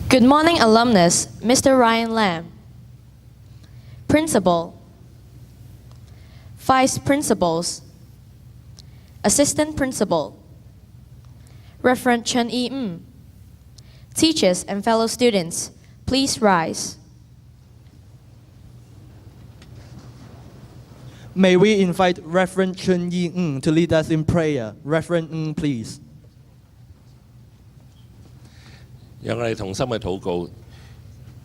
Good morning, alumnus, Mr. Ryan Lam. Principal, Vice Principals, Assistant Principal, Reverend Chun Yee, teachers and fellow students, please rise. May we invite Reverend Chun Yee to lead us in prayer. Reverend please. 讓我哋同心嘅禱告，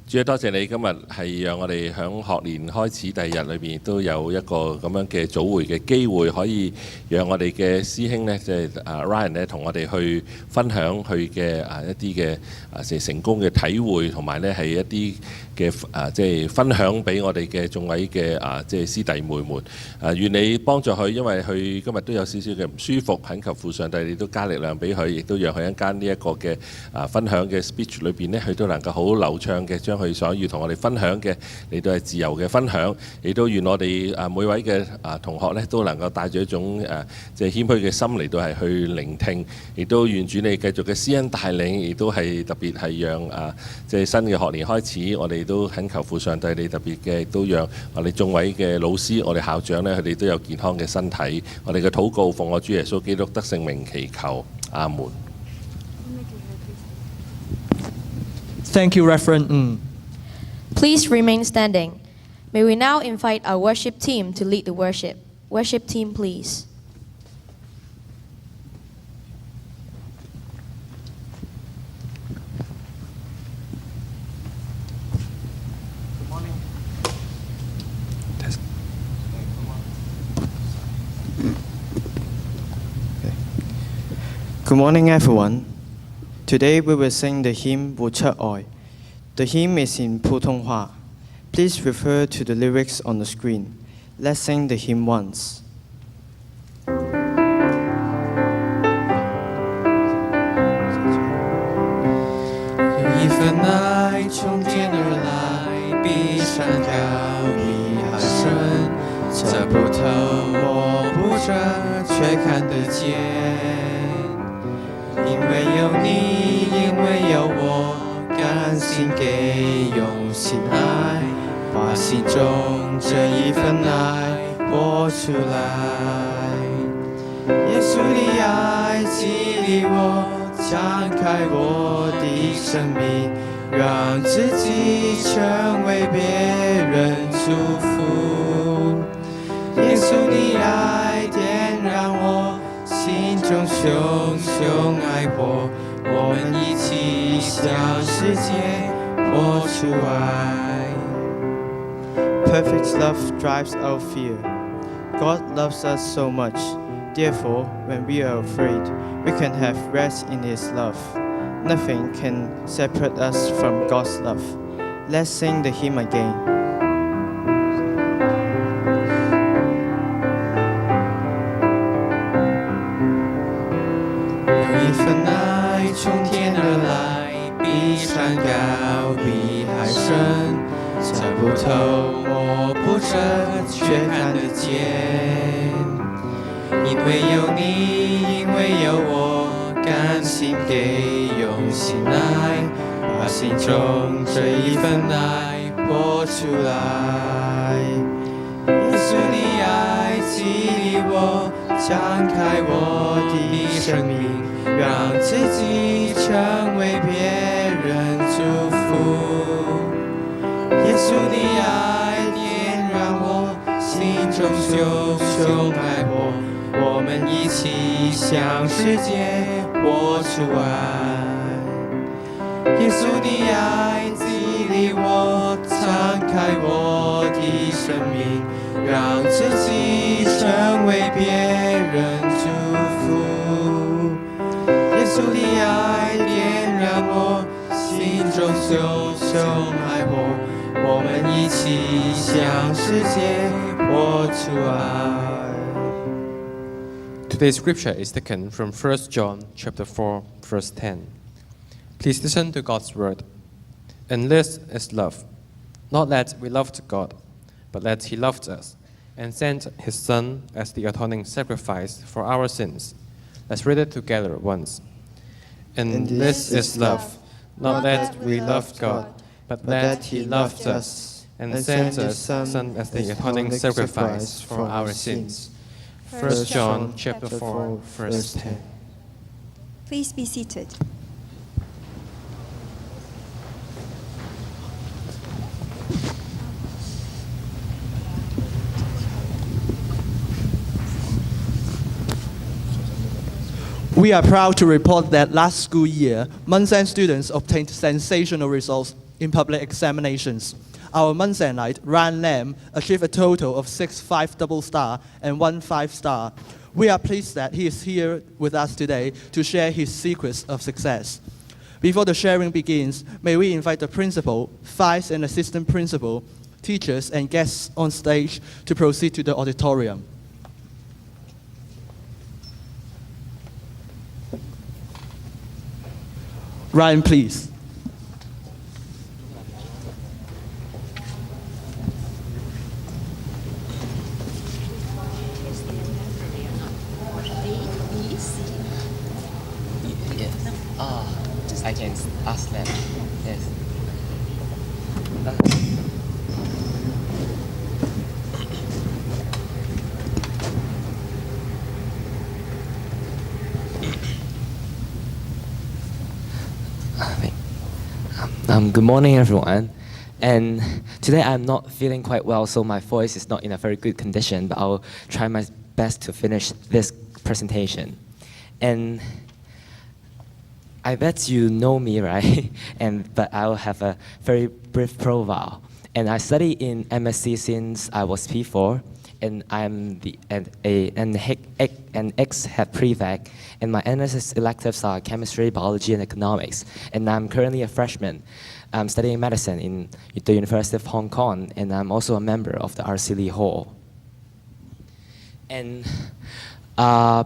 主啊，多謝你今日係讓我哋響學年開始第二日裏邊都有一個咁樣嘅組會嘅機會，可以讓我哋嘅師兄呢，即係Ryan 呢，同我哋去分享佢嘅一啲嘅成功嘅體會，同埋呢係一啲嘅即係分享俾我哋嘅眾位嘅即係師弟妹們。願你幫助佢，因為佢今日都有少少嘅唔舒服，懇求父上帝你都加力量俾佢，亦都讓佢一間呢一個嘅分享嘅 speech 裏邊呢，佢都能夠好流暢嘅將佢所要同我哋分享嘅，你都係自由嘅分享。亦都願我哋每位嘅同學呢，都能夠帶住一種即係謙虛嘅心嚟到係去聆聽，亦都願主你繼續嘅施恩帶領，亦都係特別係讓即係新嘅學年開始，我哋都懇求父上帝你特別嘅，亦都讓我哋眾位嘅老師，我哋校長呢，佢哋都有健康嘅身體。我哋嘅禱告奉我主耶穌基督得聖名祈求，阿門。Thank you, Reverend. Please remain standing. May we now invite our worship team to lead the worship. Worship team, please. Good morning, everyone. Today we will sing the hymn Wo Chut Oi. The hymn is in Putonghua. Please refer to the lyrics on the screen. Let's sing the hymn once. 有一份爱从天而来，比山高，比海深，测不透，摸不着，却看得见。因为有你，因为有我，甘心给，用心爱，把心中这一份爱播出来。耶稣的爱激励我，敞开我的生命，让自己成为别人祝福。耶稣的爱点燃我心中熊熊爱火，我们一起向世界播出爱。 Perfect love drives out fear. God loves us so much. Therefore, when we are afraid, we can have rest in His love. Nothing can separate us from God's love. Let's sing the hymn again. 有一份爱从天而来，比山高，比海深，测不透，摸不着，却看得见。因为有你，因为有我，甘心给，用心爱，把心中这一份爱播出来。耶稣的爱激励我，敞开我的生命，让自己成为别人祝福。耶稣的爱点燃我心中熊熊爱火，我们一起向世界播出爱。耶稣的爱激励我，敞开我的生命，让自己成为别人祝福。耶稣的爱点燃我心中熊熊爱火，我们一起向世界播出爱。 Today's scripture is taken from 1 John chapter 4, verse 10. Please listen to God's word. And this is love, not that we loved God, but that He loved us and sent His Son as the atoning sacrifice for our sins. Let's read it together once. And this is love, Not that we loved God, but that He loved us and sent us Son as the atoning sacrifice for our sins. 1 John chapter 4, verse 10. Please be seated. We are proud to report that last school year, Munseng students obtained sensational results in public examinations. Our Munsengite, Ran Lam, achieved a total of 6 5 star and 1 5-star. We are pleased that he is here with us today to share his secrets of success. Before the sharing begins, may we invite the principal, vice and assistant principal, teachers and guests on stage to proceed to the auditorium. Ryan, please. Yes. I can ask them. Yes. Good morning, everyone. And today I'm not feeling quite well, so my voice is not in a very good condition, but I'll try my best to finish this presentation. And I bet you know me, right? But I'll have a very brief profile. And I studied in MSc since I was P4, and I'm an ex-head prefect, and my NSS electives are chemistry, biology, and economics. And I'm currently a freshman. I'm studying medicine in the University of Hong Kong, and I'm also a member of the RC Lee Hall. And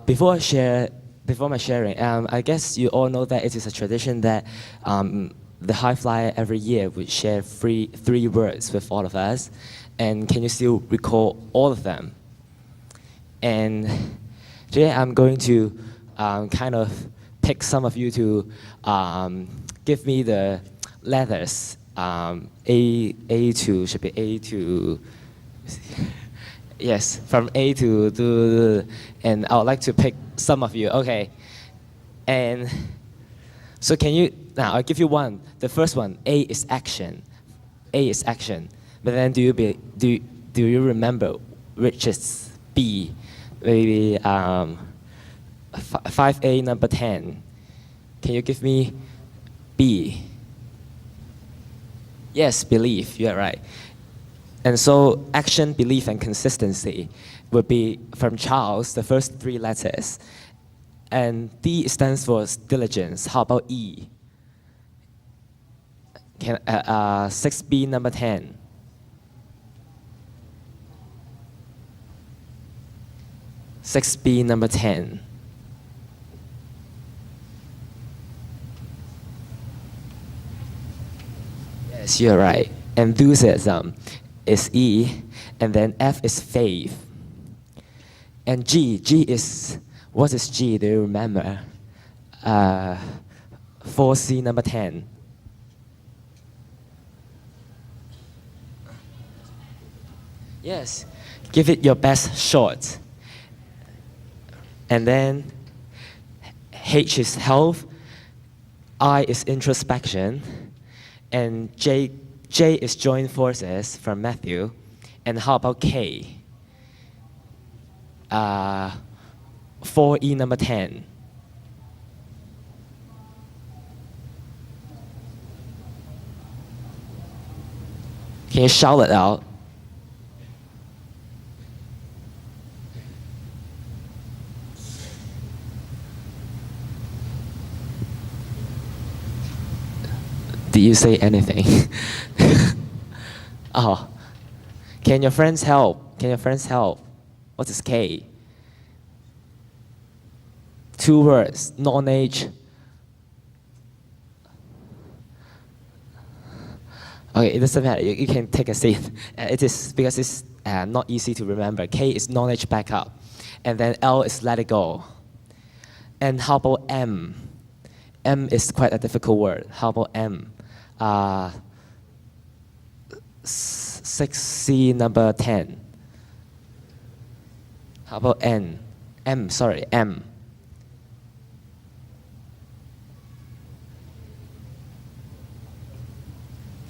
before my sharing, I guess you all know that it is a tradition that the high flyer every year would share three words with all of us. And can you still recall all of them? And today I'm going to kind of pick some of you to give me the letters. A to, should be A to, yes, from A to, and I would like to pick some of you, okay. And so can you, now I'll give you one. The first one, A is action. A is action. But then do you remember which is B? Maybe 5A number 10. Can you give me B? Yes, belief, you're right. And so action, belief, and consistency would be from Charles, the first 3 letters. And D stands for diligence. How about E? 6B number 10. B number 10. Yes, you're right. Enthusiasm is E, and then F is faith. And G is, what is G? Do you remember? 4C number 10. Yes, give it your best shot. And then H is health, I is introspection, and J is join forces from Matthew. And how about K? 4E number 10. Can you shout it out? Did you say anything? Oh. Can your friends help? Can your friends help? What is K? 2 words, knowledge. Okay, it doesn't matter. You can take a seat. It is because it's not easy to remember. K is knowledge backup. And then L is let it go. And how about M? M is quite a difficult word. How about M? 6C number 10. How about N? M, sorry, M.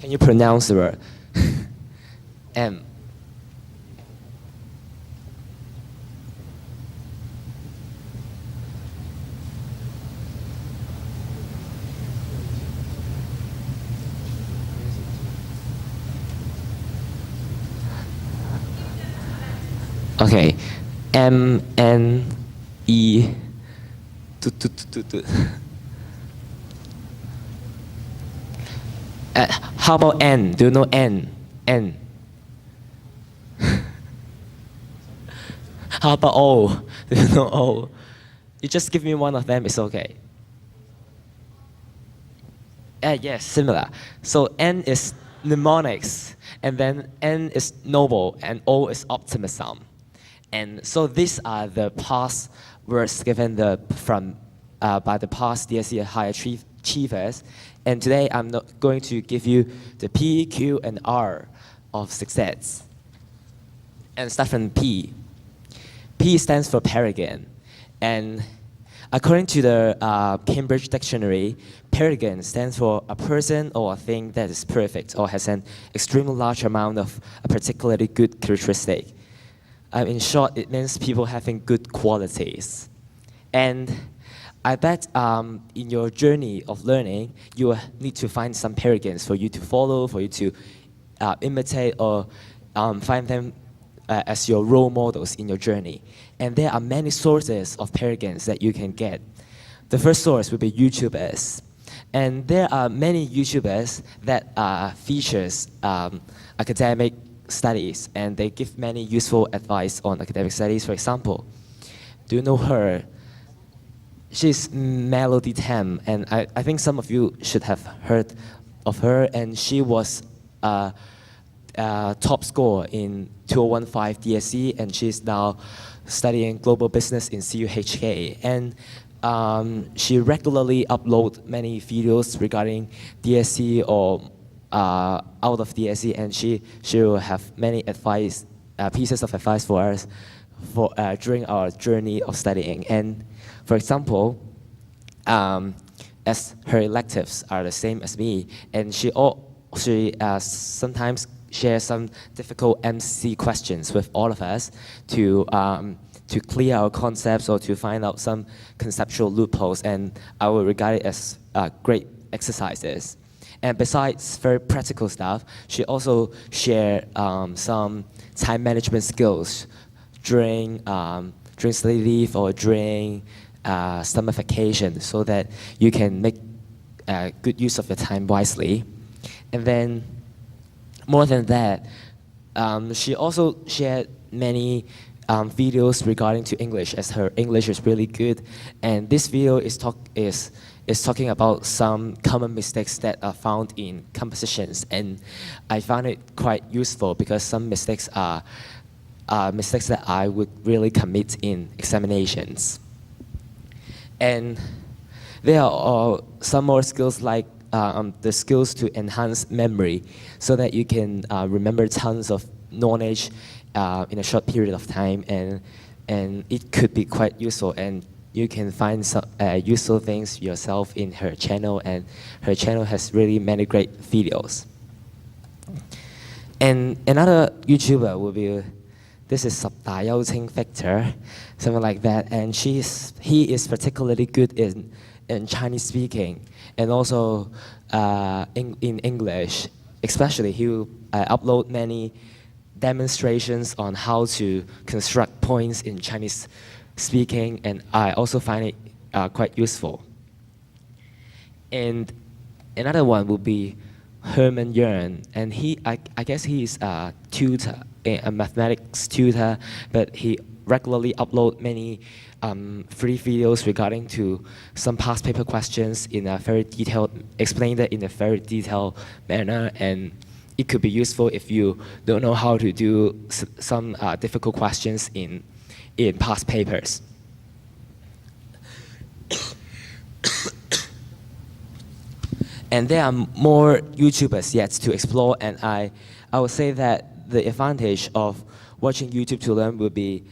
Can you pronounce the word? M. Okay, M, N, E, how about N? Do you know N? N. How about O? Do you know O? You just give me one of them, it's okay. Yes, similar. So N is mnemonics, and then N is noble, and O is optimism. And so these are the past words given by the past DSE high achievers. And today I'm not going to give you the P, Q, and R of success. And start from P. P stands for peregrine. And according to the Cambridge Dictionary, peregrine stands for a person or a thing that is perfect or has an extremely large amount of a particularly good characteristic. In short, it means people having good qualities. And I bet in your journey of learning, you need to find some peregrines for you to follow, for you to imitate, or find them as your role models in your journey. And there are many sources of peregrines that you can get. The first source would be YouTubers. And there are many YouTubers that features academic studies, and they give many useful advice on academic studies. For example, do you know her? She's Melody Tam, and I think some of you should have heard of her, and she was top scorer in 2015 DSE, and she's now studying global business in CUHK. And she regularly uploads many videos regarding DSE or out of DSE, and she will have many advice, pieces of advice for us during our journey of studying. And for example, as her electives are the same as me, and she sometimes shares some difficult MC questions with all of us to clear our concepts or to find out some conceptual loopholes, and I will regard it as great exercises. And besides very practical stuff, she also shared some time management skills during study leave or during summer vacation, so that you can make good use of your time wisely. And then, more than that, she also shared many videos regarding to English, as her English is really good. And this video is talking about some common mistakes that are found in compositions, and I found it quite useful because some mistakes are mistakes that I would really commit in examinations. And there are some more skills like the skills to enhance memory, so that you can remember tons of knowledge in a short period of time, and it could be quite useful, and you can find some useful things yourself in her channel, and her channel has really many great videos. And another YouTuber will be, this is 十大優稱 Victor, something like that, and he is particularly good in Chinese speaking, and also in English. Especially, he will upload many demonstrations on how to construct points in Chinese speaking, and I also find it quite useful. And another one would be Herman Yearn, and I guess he is a tutor, a mathematics tutor, but he regularly upload many free videos regarding to some past paper questions in a very detailed, explained it in a very detailed manner, and it could be useful if you don't know how to do some difficult questions in past papers. And there are more YouTubers yet to explore, and I would say that the advantage of watching YouTube to learn would be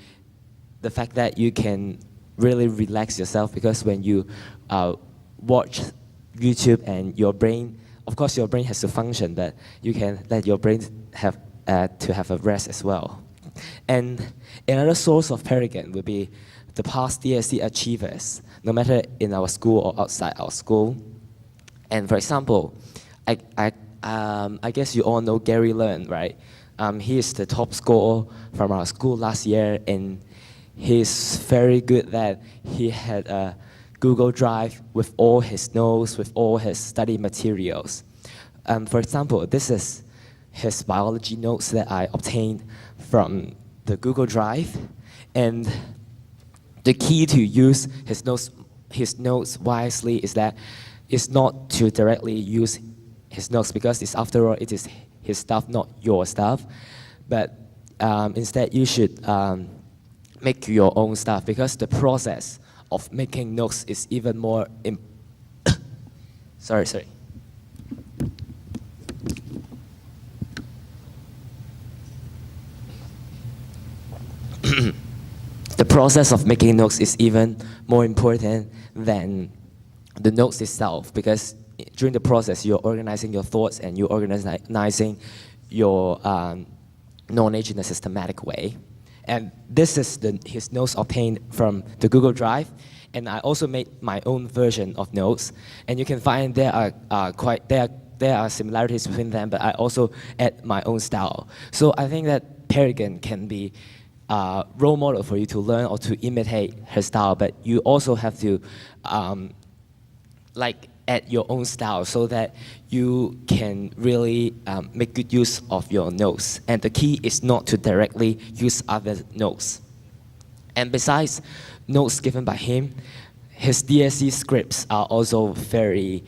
the fact that you can really relax yourself, because when you watch YouTube and your brain, of course your brain has to function, but you can let your brain have to have a rest as well. And another source of paragon would be the past DSE achievers, no matter in our school or outside our school. And for example, I guess you all know Gary Learn, right? He is the top scorer from our school last year, and he's very good that he had a Google Drive with all his notes, with all his study materials. For example, this is his biology notes that I obtained from the Google Drive. And the key to use his notes wisely is that it's not to directly use his notes, because it's, after all, it is his stuff, not your stuff. But instead, you should make your own stuff, because the process of making notes is even more sorry. The process of making notes is even more important than the notes itself, because during the process, you're organizing your thoughts and you're organizing your knowledge in a systematic way. And this is his notes obtained from the Google Drive. And I also made my own version of notes. And you can find there are similarities between them, but I also add my own style. So I think that Paragon can be a role model for you to learn or to imitate her style, but you also have to add your own style so that you can really make good use of your notes. And the key is not to directly use other notes. And besides notes given by him, his DSE scripts are also very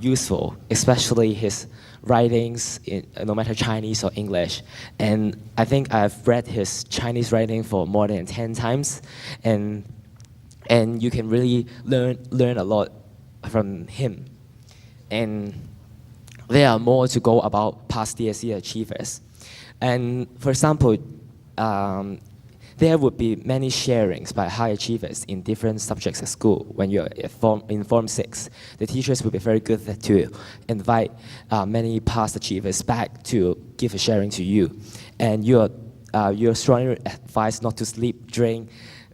useful, especially his writings, no matter Chinese or English. And I think I've read his Chinese writing for more than 10 times, and you can really learn a lot from him. And there are more to go about past DSE achievers. And for example, there would be many sharings by high achievers in different subjects at school. When you're in Form 6, the teachers will be very good to invite many past achievers back to give a sharing to you. And you're strongly advised not to sleep during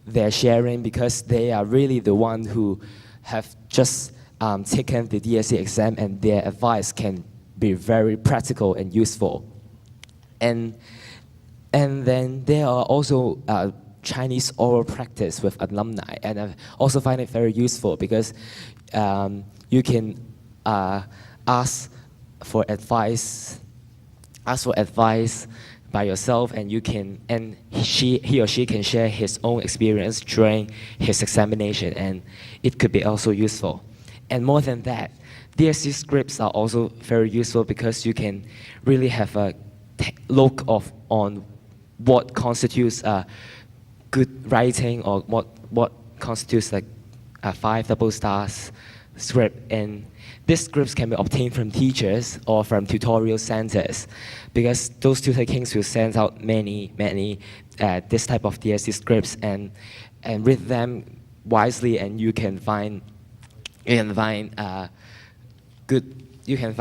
their sharing, because they are really the ones who have just taken the DSE exam, and their advice can be very practical and useful. And then there are also Chinese oral practice with alumni, and I also find it very useful, because you can ask for advice by yourself, and he or she can share his own experience during his examination, and it could be also useful. And more than that, DSE scripts are also very useful, because you can really have a look on what constitutes good writing, or what constitutes like a 5 double stars script. And these scripts can be obtained from teachers or from tutorial centers, because those tutor kings will send out many this type of DSE scripts, and read them wisely, and you can find good. You can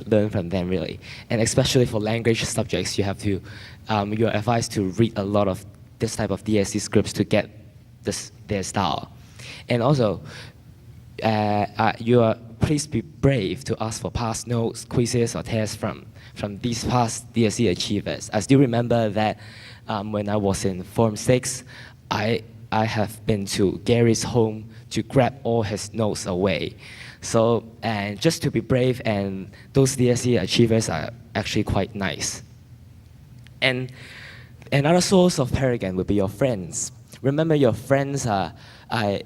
learn from them, really. And especially for language subjects, you have to you're advised to read a lot of this type of DSE scripts to get their style. And also, please be brave to ask for past notes, quizzes, or tests from these past DSE achievers. I still remember that when I was in Form 6, I have been to Gary's home to grab all his notes away. So, and just to be brave, and those DSE achievers are actually quite nice. And another source of paragon would be your friends. Remember, your friends are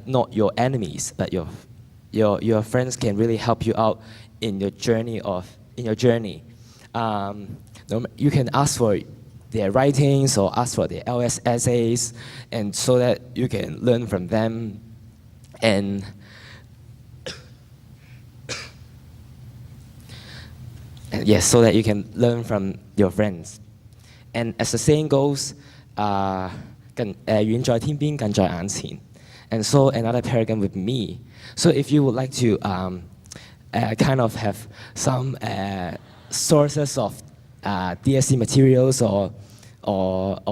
not your enemies, but your friends can really help you out in your journey. You can ask for their writings or ask for their LS essays, and so that you can learn from them. And yes, so that you can learn from your friends. And as the saying goes, 遠在天邊，近在眼前. And so another paradigm with me. So if you would like to kind of have some sources of DSE materials or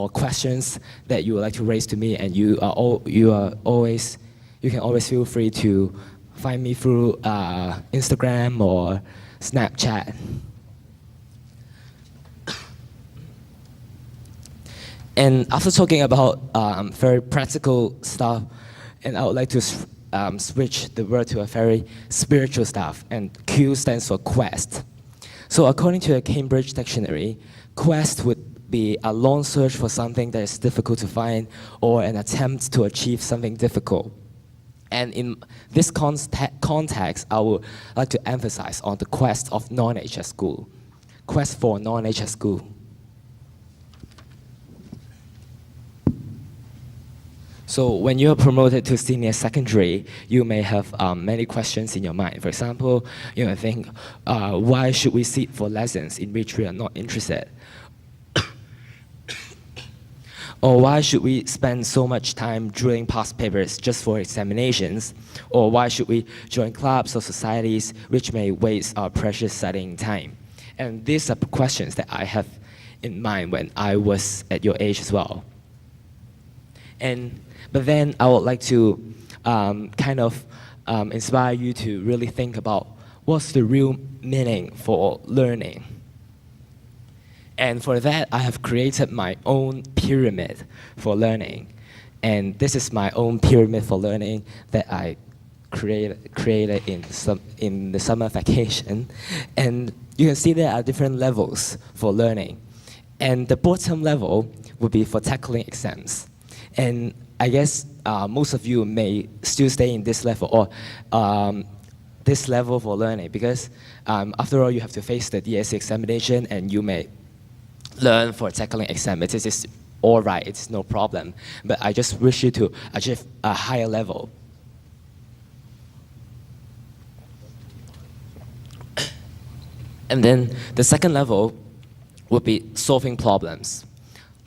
questions that you would like to raise to me, and you can always feel free to find me through Instagram or Snapchat. And after talking about very practical stuff, and I would like to switch the word to a very spiritual stuff, and Q stands for quest. So according to the Cambridge Dictionary, quest would be a long search for something that is difficult to find or an attempt to achieve something difficult. And in this context, I would like to emphasize on the quest of knowledge at school. Quest for knowledge at school. So when you're promoted to senior secondary, you may have many questions in your mind. For example, you may think, why should we sit for lessons in which we are not interested? Or why should we spend so much time drilling past papers just for examinations? Or why should we join clubs or societies which may waste our precious studying time? And these are questions that I have in mind when I was at your age as well. But then I would like to kind of inspire you to really think about what's the real meaning for learning. And for that, I have created my own pyramid for learning. And this is my own pyramid for learning that I created in the summer vacation. And you can see there are different levels for learning. And the bottom level would be for tackling exams. And I guess most of you may still stay in this level or this level for learning because after all, you have to face the DSE examination and you may learn for tackling exam. It is all right, it's no problem. But I just wish you to achieve a higher level. And then the second level would be solving problems.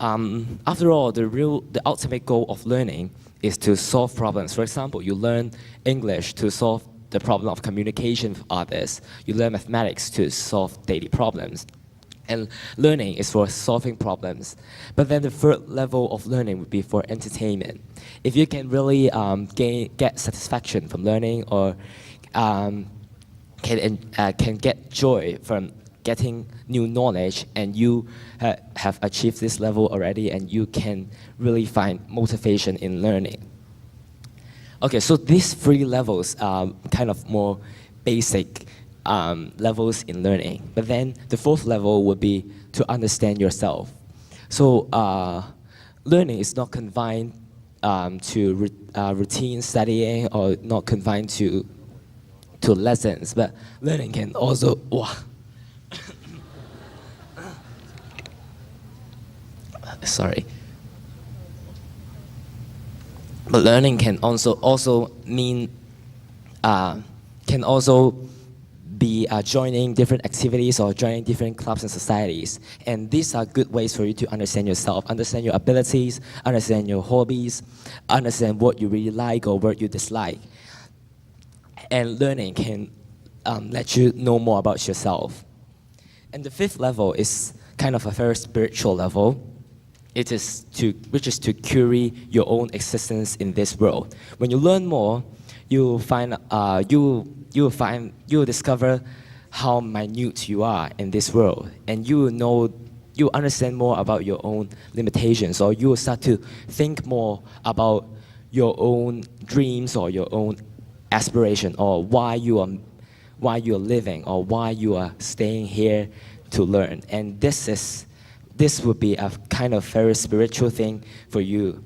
After all, the ultimate goal of learning is to solve problems. For example, you learn English to solve the problem of communication with others. You learn mathematics to solve daily problems. And learning is for solving problems. But then the third level of learning would be for entertainment. If you can really get satisfaction from learning or can get joy from getting new knowledge, and you have achieved this level already, and you can really find motivation in learning. Okay, so these three levels are kind of more basic levels in learning. But then the fourth level would be to understand yourself. So learning is not confined to routine studying or not confined to lessons, but learning can also But learning can also mean can also be joining different activities or joining different clubs and societies. And these are good ways for you to understand yourself, understand your abilities, understand your hobbies, understand what you really like or what you dislike. And learning can let you know more about yourself. And the fifth level is kind of a very spiritual level. Which is to curate your own existence in this world. When you learn more, you'll discover how minute you are in this world, and you understand more about your own limitations, or you will start to think more about your own dreams or your own aspiration, or why you are living, or why you are staying here to learn. And this would be a kind of very spiritual thing for you.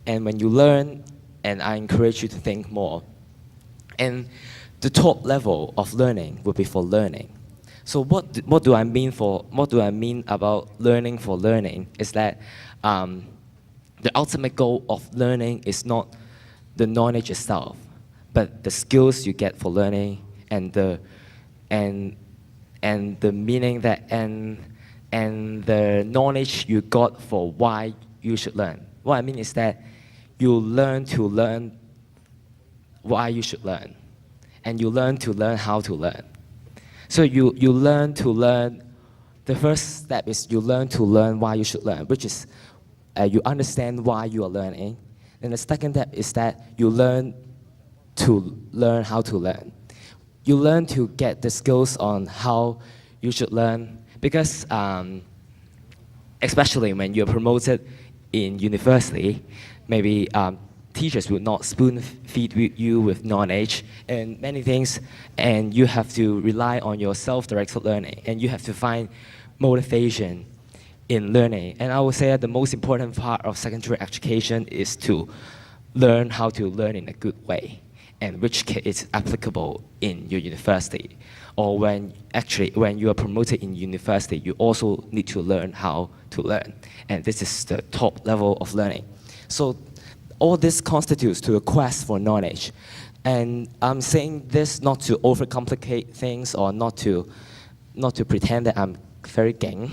And when you learn, and I encourage you to think more. And the top level of learning would be for learning. So what do I mean about learning for learning is that the ultimate goal of learning is not the knowledge itself, but the skills you get for learning and and the meaning that and the knowledge you got for why you should learn. What I mean is that you learn to learn why you should learn, and you learn to learn how to learn. So you learn to learn. The first step is you learn to learn why you should learn, which is you understand why you are learning. Then the second step is that you learn to learn how to learn. You learn to get the skills on how you should learn, because especially when you're promoted in university, maybe teachers will not spoon feed you with knowledge and many things, and you have to rely on your self-directed learning, and you have to find motivation in learning. And I would say that the most important part of secondary education is to learn how to learn in a good way, and which is applicable in your university. Or when you are promoted in university, you also need to learn how to learn. And this is the top level of learning. So all this constitutes to a quest for knowledge. And I'm saying this not to overcomplicate things or not to pretend that I'm very gang.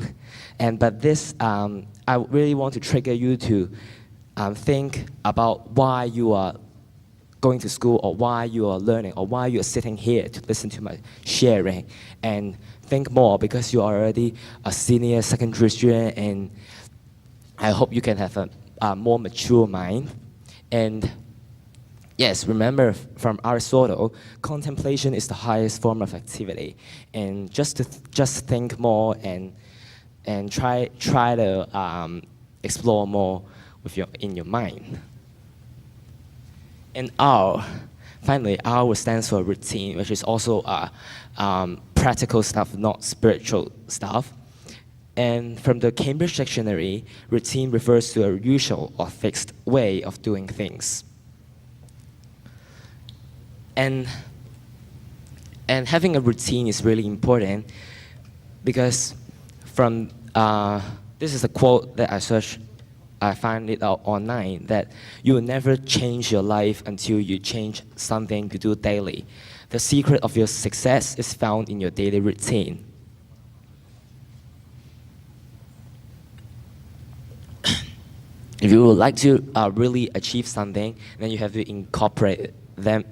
But this, I really want to trigger you to think about why you are going to school, or why you are learning, or why you are sitting here to listen to my sharing, and think more, because you are already a senior secondary student, and I hope you can have a more mature mind. And yes, remember from Aristotle, contemplation is the highest form of activity, and just think more and try to explore more in your mind. And R, finally, R stands for routine, which is also practical stuff, not spiritual stuff. And from the Cambridge Dictionary, routine refers to a usual or fixed way of doing things. And having a routine is really important, because from this is a quote that I searched. I find it out online, that you will never change your life until you change something you do daily. The secret of your success is found in your daily routine. If you would like to really achieve something, then you have to incorporate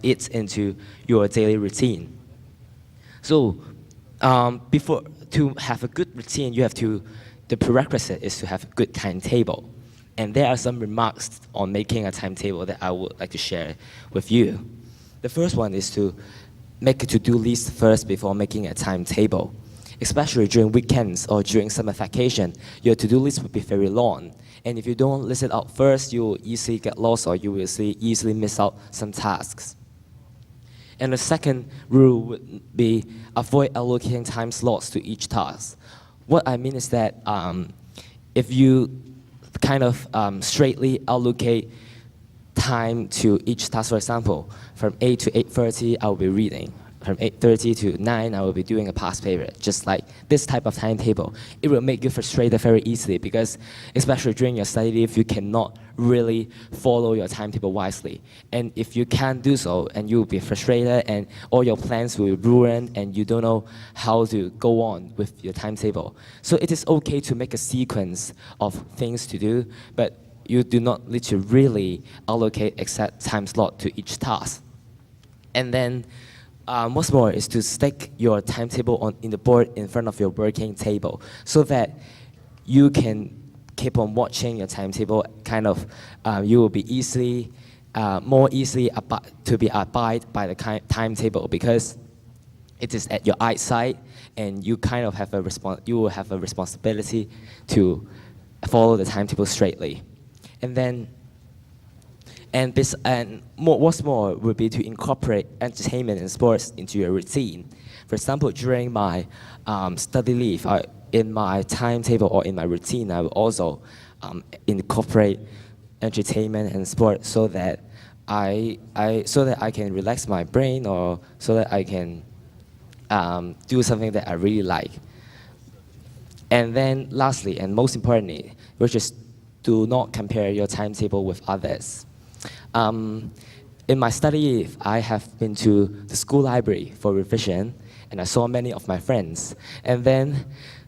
it into your daily routine. So before to have a good routine, the prerequisite is to have a good timetable. And there are some remarks on making a timetable that I would like to share with you. The first one is to make a to-do list first before making a timetable. Especially during weekends or during summer vacation, your to-do list will be very long. And if you don't list it out first, you will easily get lost, or you will easily miss out some tasks. And the second rule would be avoid allocating time slots to each task. What I mean is that if you kind of straightly allocate time to each task, for example, from 8 to 8:30, I will be reading. From 8:30 to 9, I will be doing a past paper. Just like this type of timetable, it will make you frustrated very easily, because especially during your study leave, you cannot really follow your timetable wisely. And if you can't do so, and you will be frustrated, and all your plans will be ruined, and you don't know how to go on with your timetable. So it is okay to make a sequence of things to do, but you do not need to really allocate exact time slot to each task. And then what's more is to stick your timetable in the board in front of your working table, so that you can keep on watching your timetable. Kind of, you will be more easily to be abide by the timetable, because it is at your eyesight, and you kind of have you will have a responsibility to follow the timetable straightly. And then. What's more would be to incorporate entertainment and sports into your routine. For example, during my study leave, in my timetable or in my routine, I will also incorporate entertainment and sport, so that I can relax my brain, or so that I can do something that I really like. And then lastly, and most importantly, which is, do not compare your timetable with others. In my study, I have been to the school library for revision, and I saw many of my friends. And then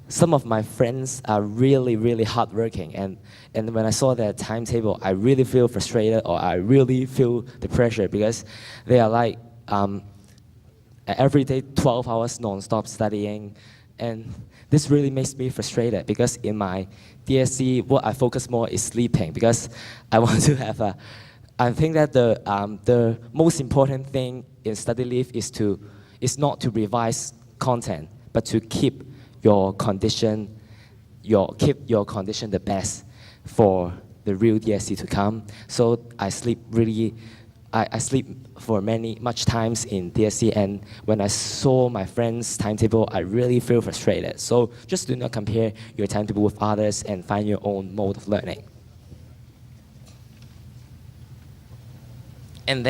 some of my friends are really, really hardworking. And when I saw their timetable, I really feel frustrated, or I really feel the pressure, because they are like every day 12 hours non-stop studying. And this really makes me frustrated, because in my DSE, what I focus more is sleeping, because I want to have a, I think that the most important thing in study leave is not to revise content, but to keep your condition the best for the real DSE to come. So I sleep I sleep for much times in DSE, and when I saw my friends' timetable, I really feel frustrated. So just do not compare your timetable with others and find your own mode of learning. And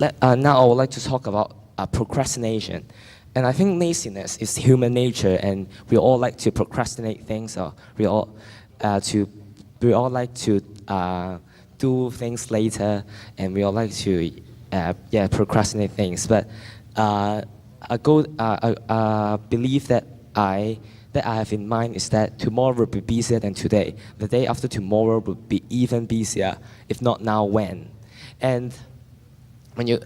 now I would like to talk about procrastination. And I think laziness is human nature, and we all like to procrastinate things, or we all like to do things later, and we all like to procrastinate things. But a belief that I have in mind is that tomorrow will be busier than today. The day after tomorrow will be even busier, if not now, when. And when you,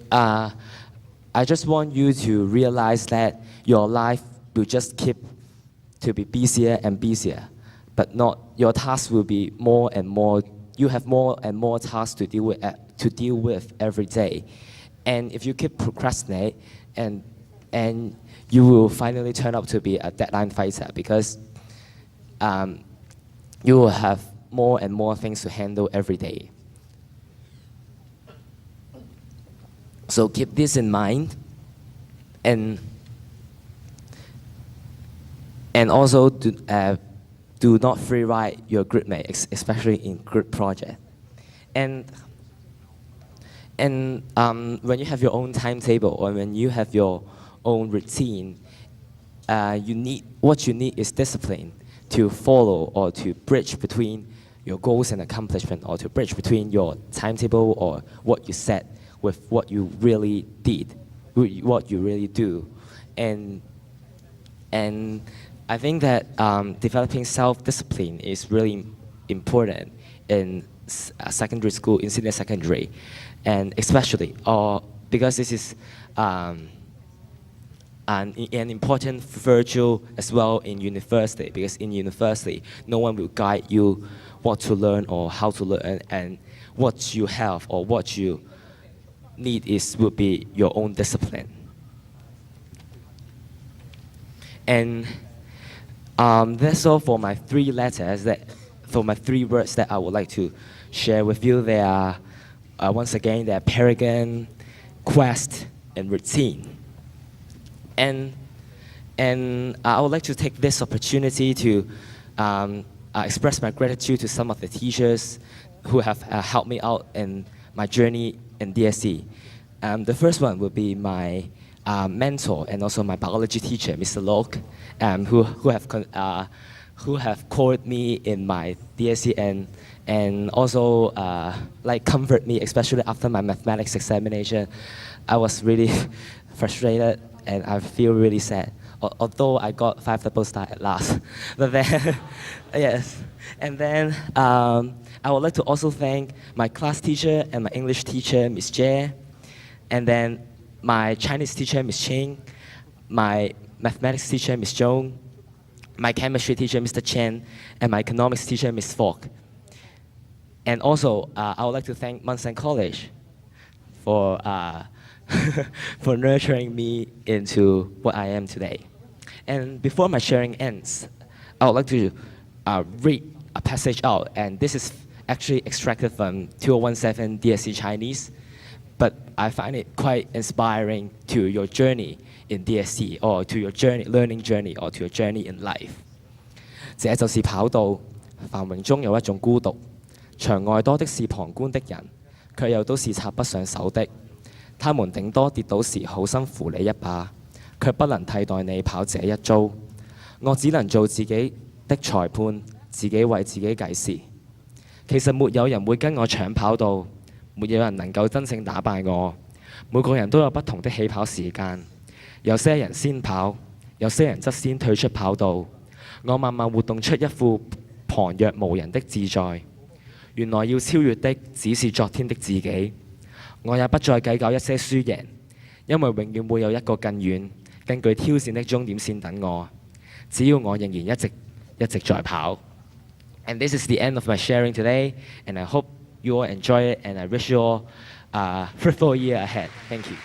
I just want you to realize that your life will just keep to be busier and busier, but not your tasks will be more and more. You have more and more tasks to deal with every day, and if you keep procrastinate, and you will finally turn out to be a deadline fighter, because you will have more and more things to handle every day. So keep this in mind, and also do not free ride your group mates, especially in group project. And when you have your own timetable, or when you have your own routine, what you need is discipline to follow, or to bridge between your goals and accomplishment, or to bridge between your timetable or what you set with what you really did, what you really do. And I think that developing self-discipline is really important in secondary school, in senior secondary, and especially because this is an important virtue as well in university, because in university, no one will guide you what to learn or how to learn, and what you have or what you need will be your own discipline. And that's all for my three words that I would like to share with you. They are, once again, they are paragon, quest, and routine. And I would like to take this opportunity to express my gratitude to some of the teachers who have helped me out in my journey in DSE. The first one will be my mentor and also my biology teacher, Mr. Lok, who have called me in my DSE and also comfort me, especially after my mathematics examination. I was really frustrated and I feel really sad, although I got 5 double star at last. But then, yes. And then I would like to also thank my class teacher and my English teacher, Miss Jie, and then my Chinese teacher, Miss Ching, my mathematics teacher, Miss Zhong, my chemistry teacher, Mr. Chen, and my economics teacher, Miss Falk. And also, I would like to thank Munson College for for nurturing me into what I am today. And before my sharing ends, I would like to read a passage out, and this is actually extracted from 2017 DSE Chinese, but I find it quite inspiring to your journey in DSE, or to your learning journey, or to your journey in life. 這就是跑道，繁榮中有一種孤獨，場外多的是旁觀的人，卻又都是插不上手的。他們頂多跌倒時好心扶你一把，卻不能替代你跑這一遭。我只能做自己的裁判，自己為自己計時。其實沒有人會跟我搶跑道，沒有人能夠真正打敗我。每個人都有不同的起跑時間，有些人先跑，有些人則先退出跑道。我慢慢活動出一副旁若無人的自在。原來要超越的只是昨天的自己。我也不再計較一些輸贏，因為永遠會有一個更遠、更具挑戰的終點線等我。只要我仍然一直在跑。And this is the end of my sharing today, and I hope you all enjoy it, and I wish you all a fruitful year ahead. Thank you.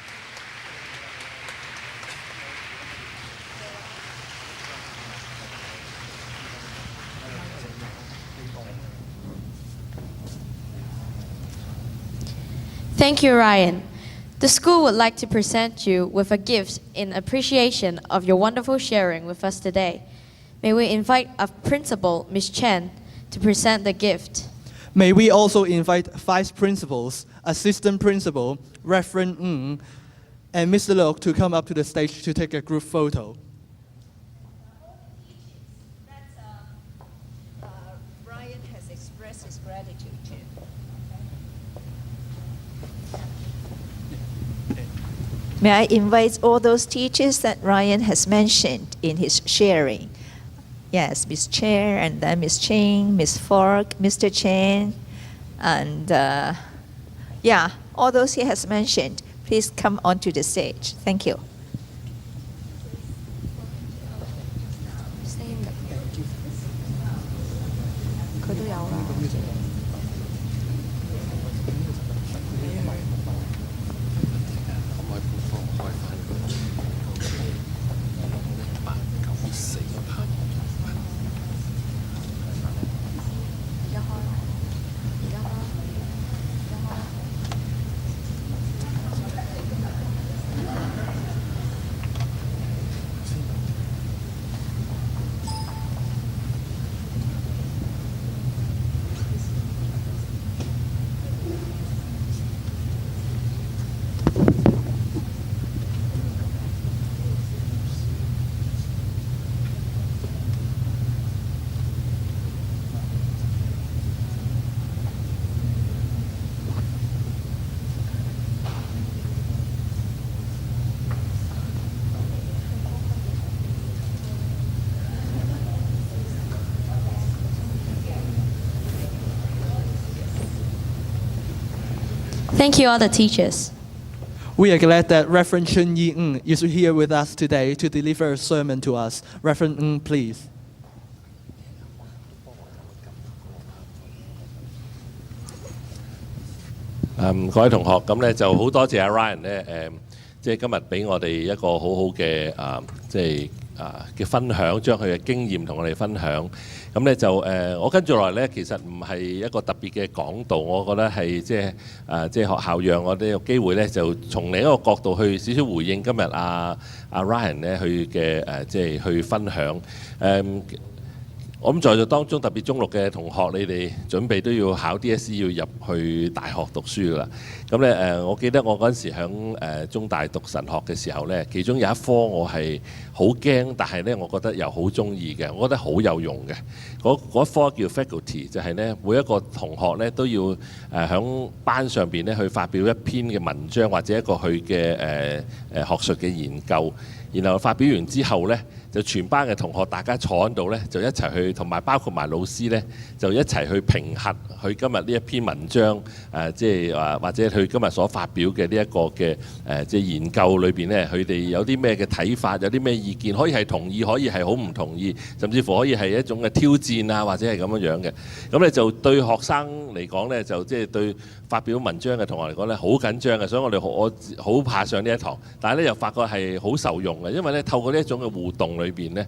Thank you, Ryan. The school would like to present you with a gift in appreciation of your wonderful sharing with us today. May we invite our principal, Ms. Chen, to present the gift. May we also invite Vice Principals, Assistant Principal, Reverend Ng, and Mr. Lok to come up to the stage to take a group photo. Ryan has expressed his gratitude to. May I invite all those teachers that Ryan has mentioned in his sharing? Yes, Ms. Chair, and then Ms. Ching, Ms. Fork, Mr. Chen, and yeah, all those he has mentioned. Please come onto the stage. Thank you. Thank you, all the teachers. We are glad that Reverend Chun Yee is here with us today to deliver a sermon to us. Reverend Ng, please. 各位同學，咁咧就好多謝阿 Ryan 咧即係今日俾我哋一個好好嘅嘅分享，將佢嘅經驗同我哋分享。咁咧就我跟住落嚟咧，其實唔係一個特別嘅講道，我覺得係即係學校讓我哋有機會咧，就從另一個角度去少少回應今日阿 Ryan 咧佢嘅即係去分享我諗在座當中特別中六嘅同學，你哋準備都要考 DSE 要入去大學讀書㗎啦。咁咧我記得我嗰陣時喺中大讀神學嘅時候咧，其中有一科我係好驚，但係咧我覺得又好中意嘅，我覺得好有用嘅。嗰一科叫 faculty， 就係咧每一個同學咧都要喺班上邊咧去發表一篇嘅文章或者一個佢嘅學術嘅研究。然後發表完之後呢，就全班嘅同學大家坐喺度呢，就一齊去，同埋包括埋老師呢，就一齊去評核佢今日呢一篇文章，即係或者佢今日所發表嘅呢一個嘅即係研究裏邊呢，佢哋有啲咩嘅睇法，有啲咩意見，可以係同意，可以係好唔同意，甚至乎可以係一種嘅挑戰啊，或者係咁樣樣嘅。咁咧就對學生嚟講呢，就即係對發表文章嘅同學嚟講呢，好緊張嘅，所以我好怕上呢一堂，但係咧又發覺係好受用嘅，因為咧透過呢一種嘅互動裏邊咧，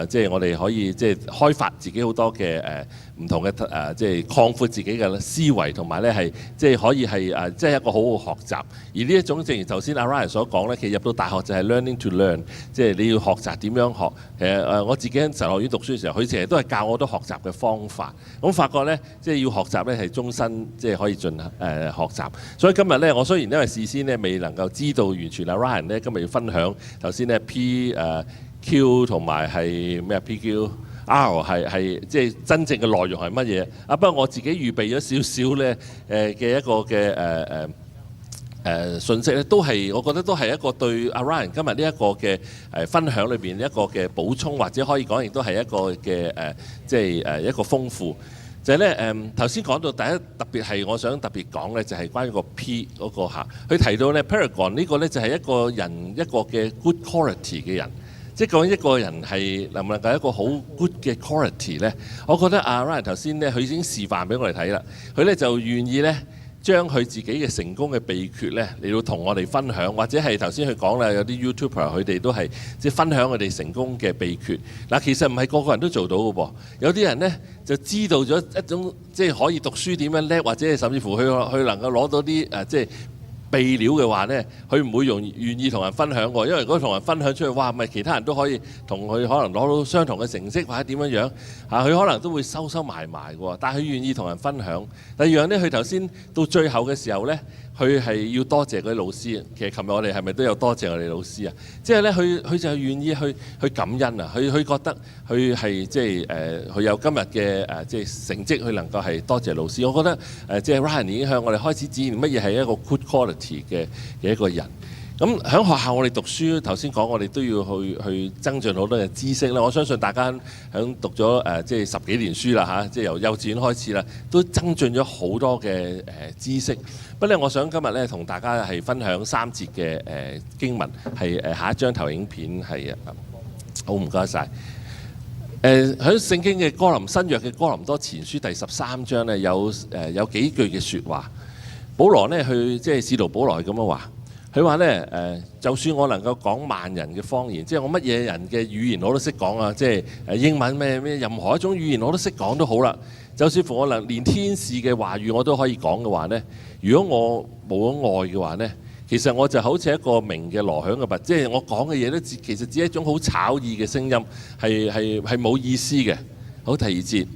即係我哋可以即係開發自己好多嘅唔同嘅即係擴闊自己嘅思維，同埋咧係即係可以係即係一個好好學習。而呢一種正如頭先阿 Ryan 所講咧，其實入到大學就係 learning to learn， 即係你要學習點樣學。其實我自己喺神學院讀書嘅時候，佢成日都係教我好多學習嘅方法。咁發覺咧，即係要學習咧係終身即係可以進行學習。所以今日咧，我雖然因為事先咧未能夠知道完全阿 Ryan 咧今日要分享頭先咧 Q 同埋係咩 PQR 係即係真正嘅內容係乜嘢？不過我自己預備咗少少咧嘅一個嘅信息咧，都係我覺得都係一個對阿 Ryan 今日呢一個嘅分享裏邊一個嘅補充，或者可以講亦都係一個嘅即係一個豐富。就係咧頭先講到第一特別係我想特別講咧，就係關於個 P 嗰個嚇，佢提到咧 Paragon 呢個咧就係一個人一個嘅 good quality 嘅人。即係講一個人係能唔能夠一個好 good 嘅 quality 咧？我覺得阿 Ryan 頭先咧，佢已經示範俾我哋睇啦。佢咧就願意咧將佢自己嘅成功嘅秘訣咧嚟到同我哋分享，或者係頭先佢講啦，有啲 YouTuber 佢哋都係即係分享佢哋成功嘅秘訣。嗱，其實唔係個個人都做到嘅噃，有啲人咧就知道咗一種即係可以讀書點樣叻，或者係甚至乎佢能夠攞到啲即係秘料嘅話呢，佢唔會願意同人分享喎，因為如果同人分享出去，哇，咪其他人都可以同佢可能攞到相同嘅成績或者點樣樣嚇，佢可能都會收埋喎。但係佢願意同人分享。第二樣呢，佢頭先到最後嘅時候呢，佢係要多謝嗰啲老師。其實琴日我哋係咪都有多謝我哋老師啊？即係呢，佢就願意去感恩啊！佢覺得佢係即係佢有今日嘅即係成績，佢能夠係多謝老師。我覺得即係 Ryan 已經向我哋開始展現乜嘢係一個 good quality 嘅一個人。咁喺學校我哋讀書，頭先講我哋都要去增進好多嘅知識啦。我相信大家喺讀咗即係10幾年書啦嚇，即係由幼稚園開始啦，都增進咗好多嘅知識。不過咧，我想今日咧同大家係分享3節嘅經文，係下一張投影片係好唔該晒。喺聖經嘅新約嘅哥林多前書第13章咧有幾句嘅説話。保羅呢，去即係使徒保羅咁樣話。佢話咧就算我能夠講萬人嘅方言，即係我乜嘢人嘅語言我都識講啊！即係英文咩任何一種語言我都識講都好啦。就算乎我連天使嘅話語我都可以講嘅話呢，如果我冇咗愛嘅話呢，其實我就好似一個鳴嘅鑼響嘅鈸，即係我講嘅嘢都其實只係一種好吵耳嘅聲音，係冇意思嘅。好，第2節，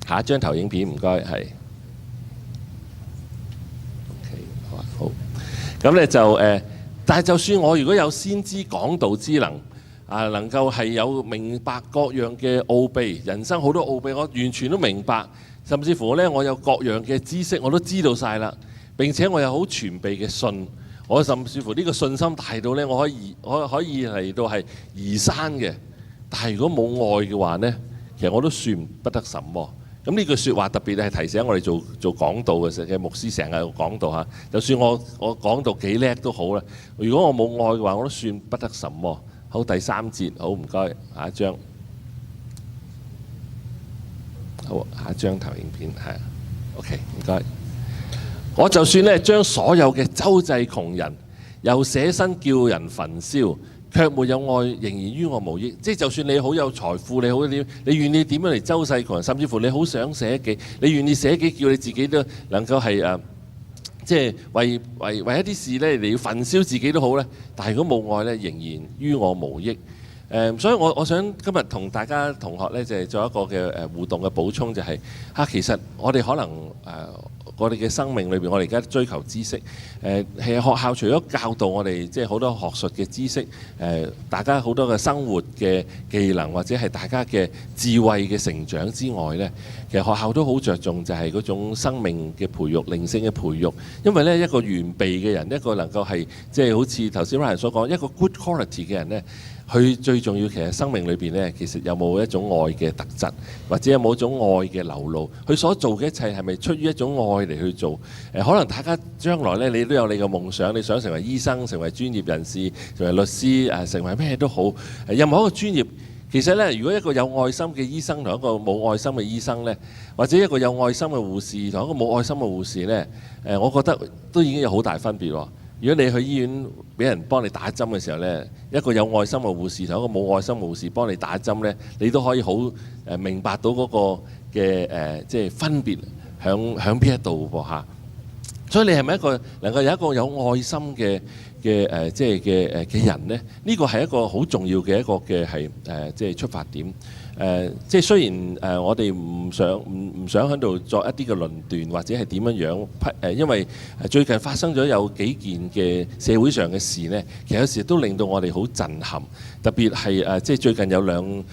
下一張投影片唔該係。好，咁咧就但係就算我如果有先知講道之能，能夠係有明白各樣嘅奧秘，人生好多奧秘我完全都明白，甚至乎咧我有各樣嘅知識我都知道晒啦，並且我有好全備嘅信，我甚至乎呢個信心大到咧我可以嚟到係移山嘅，但係如果冇愛嘅話呢，其實我都算不得什麼。咁呢句説話特別係提醒我哋做講道嘅牧師成日講道嚇，就算我講道幾叻都好啦，如果我冇愛嘅話，我都算不得什麼。好，第3節，好唔該，下一張。好，下一張投影片係 OK， 唔該。我就算咧將所有嘅周濟窮人，又捨身叫人焚燒，卻沒有愛，仍然於我無益。即係就算你好有財富，你願意點樣嚟周濟窮人，甚至乎你好想捨己，你願意捨己叫你自己都能夠係即係為一啲事咧，你要焚燒自己都好咧。但係如果冇愛咧，仍然於我無益。所以我想今日同大家同學咧，就係做一個嘅互動嘅補充，就係其實我哋可能我哋嘅生命裏邊，我哋而家追求知識。係學校除咗教導我哋即係好多學術嘅知識，大家好多嘅生活嘅技能，或者係大家嘅智慧嘅成長之外呢，其實學校都好着重就係嗰種生命嘅培育、靈性嘅培育。因為呢，一個完備嘅人，一個能夠係即係好似頭先 Ryan 所講，一個 good quality 嘅人呢，佢最重要其實生命裏邊呢，其實有冇一種愛嘅特質，或者有冇一種愛嘅流露？佢所做嘅一切係咪出於一種愛嚟去做？可能大家將來呢，你都有你嘅夢想，你想成為醫生、成為專業人士、成為律師、成為咩都好。任何一個專業，其實呢，如果一個有愛心嘅醫生同一個冇愛心嘅醫生呢，或者一個有愛心嘅護士同一個冇愛心嘅護士呢，我覺得都已經有好大分別喎。如果你去醫院俾人幫你打針嘅時候呢，一個有愛心嘅護士同一個冇愛心嘅護士幫你打針呢，你都可以好明白到嗰個嘅即係分別響邊一度噃嚇。所以你係咪一個能夠有一個有愛心嘅即係嘅人呢？呢個係一個好重要嘅一個嘅係即係出發點。即係雖然我哋唔想喺度作一啲嘅論斷或者係點樣因為最近發生咗有幾件嘅社會上嘅事呢，其實有時都令到我哋好震撼，特別係即係最近有兩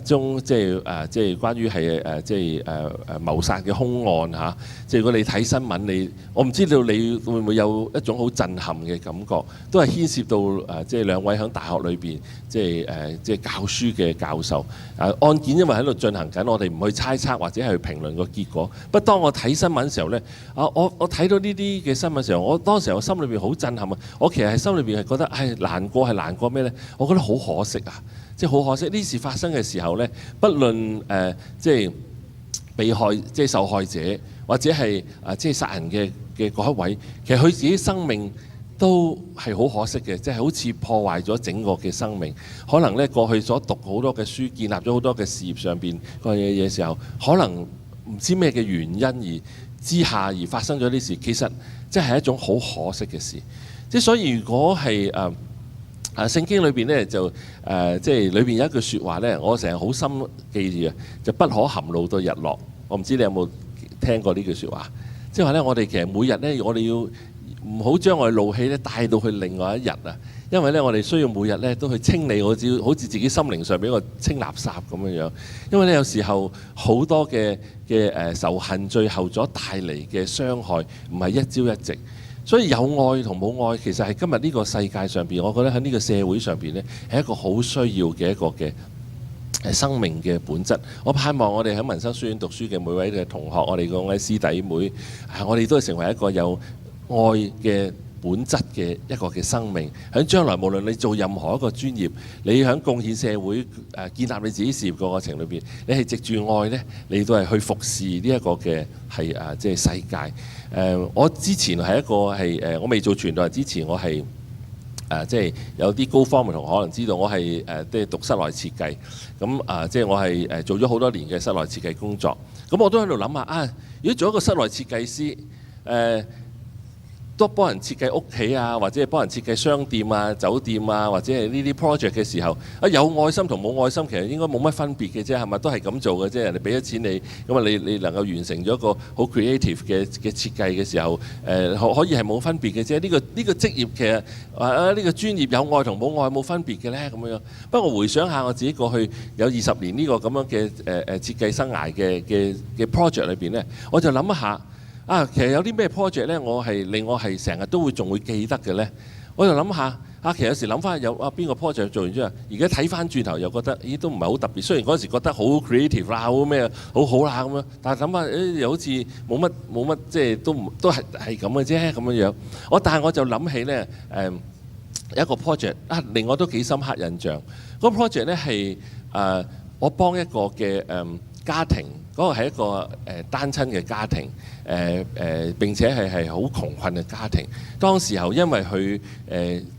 宗即係關於係即係謀殺嘅兇案嚇，即係如果你睇新聞，我唔知道你會唔會有一種好震撼嘅感覺，都係牽涉到即係兩位喺大學裏邊即係教書嘅教授。案件因為喺度進行緊，我哋唔去猜測或者係去評論個結果。不過當我睇新聞嘅時候呢，我睇到呢啲嘅新聞嘅時候，我當時我心裏邊好震撼啊！我其實係心裏邊係覺得係難過咩呢？我覺得好可惜啊！即係好可惜，呢事發生嘅時候呢，不論即係被害即係受害者，或者係即係殺人嘅嗰一位，其實佢自己生命都係好可惜嘅，即係好似破壞咗整個嘅生命。可能呢過去所讀好多嘅書，建立咗好多嘅事業上邊個嘢時候，可能唔知咩嘅原因之下而發生咗呢事，其實即係一種好可惜嘅事。即係所以如果係聖經裏邊呢，就即係裏邊有一句説話呢，我成日好深記住嘅，就不可含怒到日落。我唔知你有冇聽過呢句説話？即係話呢，我哋其實每日呢，我哋要唔好將我哋怒氣呢帶到去另外一日啊！因為呢，我哋需要每日呢都去清理好似自己心靈上俾我清垃圾咁樣。因為呢，有時候好多嘅仇恨，最後所帶嚟嘅傷害唔係一朝一夕。所以有愛同冇愛，其實係今日呢個世界上邊，我覺得喺呢個社會上邊呢，係一個好需要嘅一個嘅生命嘅本質。我盼望我哋喺民生書院讀書嘅每位嘅同學，我哋嗰位師弟妹，我哋都係成為一個有愛嘅本質嘅一個嘅生命。喺將來無論你做任何一個專業，你喺貢獻社會建立你自己事業嘅過程裏邊，你係藉住愛呢，你都係去服侍呢一個嘅係即係世界。我之前係一個係我未做傳道人之前，我係即係有啲高方面同學可能知道，我係即係讀室內設計。咁即係我係做咗好多年嘅室內設計工作。咁我都喺度諗下如果做一個室內設計師都幫人設計屋企或者係幫人設計商店酒店或者係呢啲 project 嘅時候，有愛心同冇愛心其實應該冇乜分別嘅啫，係咪？都係咁做嘅啫。人哋俾咗錢你，咁你能夠完成咗一個好 creative 嘅設計嘅時候，可以係冇分別嘅啫。呢個職業其實呢個專業有愛同冇愛冇分別嘅咧咁樣。不過回想下我自己過去有20年呢個咁樣嘅設計生涯嘅 project 裏邊咧，我就諗一下。其實有啲咩 project 咧，令我係成日都會仲會記得嘅咧。我就諗下其實有時諗翻有邊個 project 做完之後，而家睇翻轉頭又覺得，咦都唔係好特別。雖然嗰時覺得好 creative 啦，好咩好好啦咁樣，但係諗翻又好似冇乜，即係都係咁嘅啫咁樣樣。但係我就諗起咧有一個 project 令我都幾深刻印象。嗰個 project 咧係我幫一個嘅家庭，嗰個係一個單親嘅家庭，並且係好窮困嘅家庭。當時候因為佢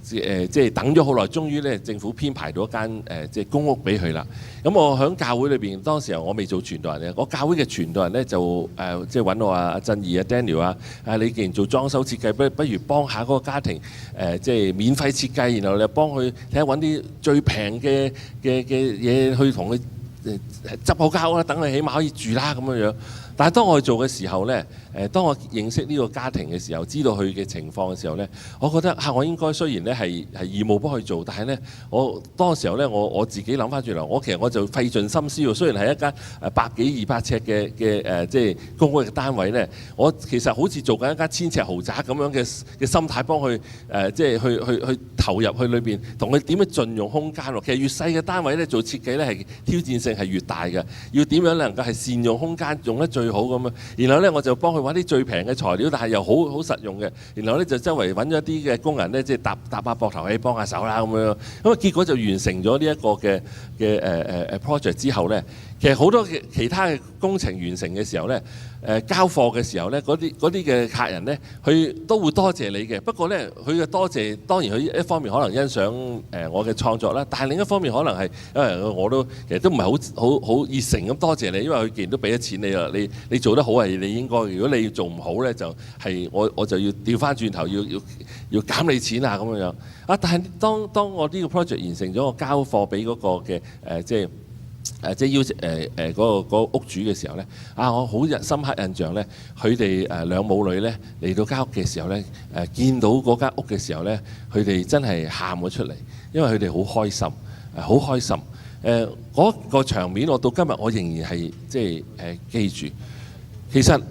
即係等咗好耐，終於咧政府編排到一間即係公屋俾佢啦。咁我喺教會裏邊，當時候我未做傳道人嘅，我教會嘅傳道人咧就即係揾我阿振義Daniel 你既然做裝修設計，不如幫下嗰個家庭即係免費設計，然後你幫佢睇下揾啲最平嘅嘢去同佢執好間屋啦，等佢起碼可以住啦咁樣樣。但係當我去做嘅時候呢，當我認識呢個家庭嘅時候，知道佢嘅情況嘅時候呢，我覺得我應該雖然呢係義務幫佢做，但係呢，我當時候呢，我自己諗翻轉頭，其實我就費盡心思喎。雖然係一間100幾200尺嘅即係公屋嘅單位呢，我其實好似做緊一間1000尺豪宅咁樣嘅心態，幫佢即係去投入去裏邊，同佢點樣盡用空間喎。其實越細嘅單位呢，做設計呢係挑戰性係越大嘅，要點樣能夠係善用空間，用得最好咁樣。然後呢，我就幫佢揾啲最平嘅材料，但係又好實用嘅。然後呢，就周圍揾咗啲嘅工人呢，即係搭下膊頭，幫下手啦咁樣。咁結果就完成咗呢一個嘅project 之後呢，其實好多其他嘅工程完成嘅時候呢，交貨嘅時候呢，嗰啲嘅客人呢，佢都會多謝你嘅。不過呢，佢嘅多謝當然佢一方面可能欣賞我嘅創作啦，但係另一方面可能係因為我都其實都唔係好熱誠咁多謝你，因為佢既然都俾咗錢你啦，你做得好係你應該。如果你做唔好呢，就係我就要調翻轉頭要減你錢啊咁樣樣。但係當我呢個 project 完成咗，我交貨俾嗰個嘅即係即係邀請嗰個屋主嘅時候咧，我好深刻印象咧，佢哋兩母女咧嚟到間屋嘅時候咧，見到嗰間屋嘅時候咧，佢哋真係喊咗出嚟，因為佢哋好開心，好開心。嗰個場面我到今日我仍然係即係記住。其實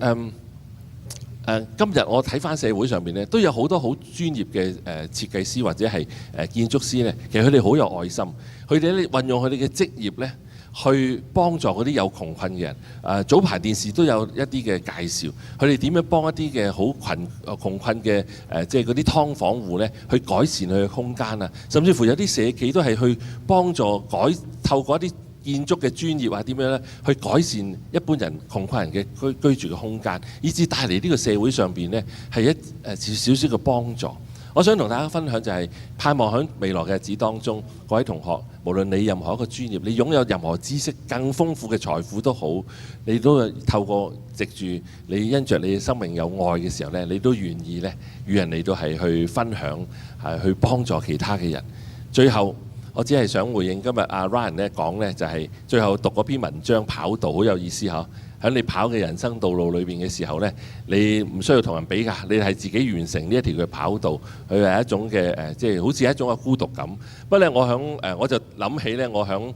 今日我睇翻社會上邊咧，都有好多好專業嘅設計師或者係建築師咧，其實佢哋好有愛心，佢哋咧運用佢哋嘅職業咧，去幫助嗰啲有窮困嘅人。早排電視都有一啲嘅介紹，佢哋點樣幫一啲嘅好窮困嘅即係嗰啲劏房戶咧，去改善佢嘅空間啊，甚至乎有啲社企都係去幫助透過一啲建築嘅專業點樣咧，去改善一般人窮困人嘅居住嘅空間，以至帶嚟呢個社會上邊咧係少少嘅幫助。我想同大家分享就係盼望喺未來嘅日子當中，各位同學，無論你任何一個專業，你擁有任何知識更豐富嘅財富都好，你都透過藉住你因着你嘅生命有愛嘅時候咧，你都願意咧與人嚟到係去分享，去幫助其他嘅人。最後我只係想回應今日阿 Ryan 咧講咧，就係最後讀嗰篇文章跑道好有意思嚇。喺你跑嘅人生道路裏邊嘅時候咧，你唔需要同人比㗎，你係自己完成呢一條嘅跑道，佢係一種嘅即係好似一種嘅孤獨感。不過咧，我就諗起咧，我響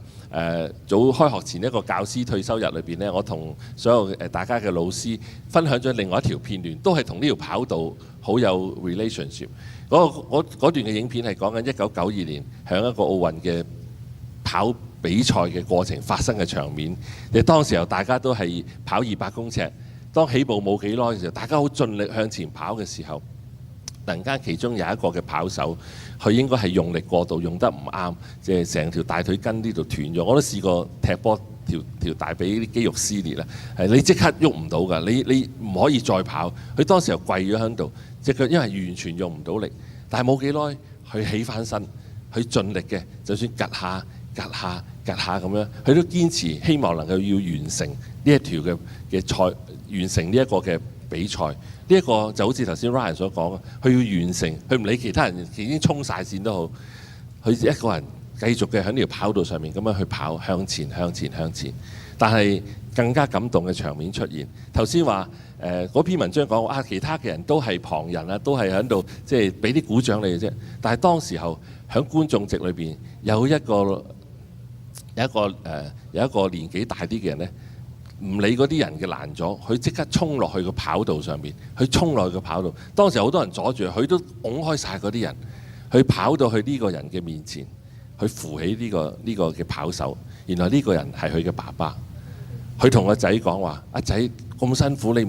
早開學前一個教師退休日裏邊咧，我同所有大家嘅老師分享咗另外一條片段，都係同呢條跑道好有 relationship。嗰段嘅影片係講緊1992年響一個奧運嘅跑比賽嘅過程發生嘅場面。當時候大家都係跑200公尺，當起步冇幾耐嘅時候，大家好盡力向前跑嘅時候，突然間其中有一個嘅跑手，佢應該係用力過度，用得唔啱，即係成條大腿根呢度斷咗。我都試過踢波條大髀啲肌肉撕裂啦，你即刻喐唔到㗎，你唔可以再跑。佢當時又跪咗喺度，隻腳因為完全用唔到力，但係冇幾耐佢起翻身，佢盡力嘅，就算趌下咁樣，佢都堅持希望能夠要完成呢一條嘅賽，完成呢一個嘅比賽。呢一個就好似頭先 Ryan 所講，佢要完成，佢唔理其他人已經衝晒線都好，佢一個人繼續嘅喺呢條跑道上面咁樣去跑，向前。但係更加感動嘅場面出現。頭先話嗰篇文章講其他嘅人都係旁人啊，都係喺度即係俾啲鼓掌你嘅啫。但係當時候喺觀眾席裏邊有一個年紀大啲嘅人咧，唔理嗰啲人嘅攔阻，佢即刻衝落去個跑道上面，佢衝落去個跑道。當時好多人阻住，佢都拱開晒嗰啲人，佢跑到去呢個人嘅面前，去扶起呢個嘅跑手。原來呢個人係佢嘅爸爸。佢同個仔講話：阿仔咁辛苦，你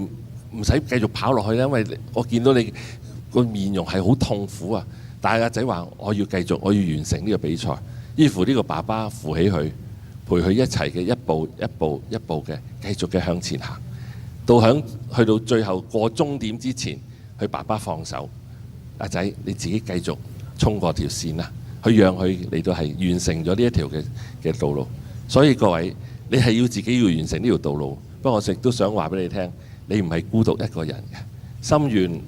唔使繼續跑落去，因為我見到你個面容係好痛苦啊！但係阿仔話：我要繼續，我要完成呢個比賽。於是呢個爸爸扶起佢，陪佢一齊嘅一步嘅繼續嘅向前行，去到最後過終點之前，佢爸爸放手，阿仔你自己繼續衝過條線啦，去讓佢嚟到係完成咗呢一條嘅道路。所以各位，你係要自己要完成呢條道路。不過我亦都想話俾你聽，你唔係孤獨一個人嘅。心願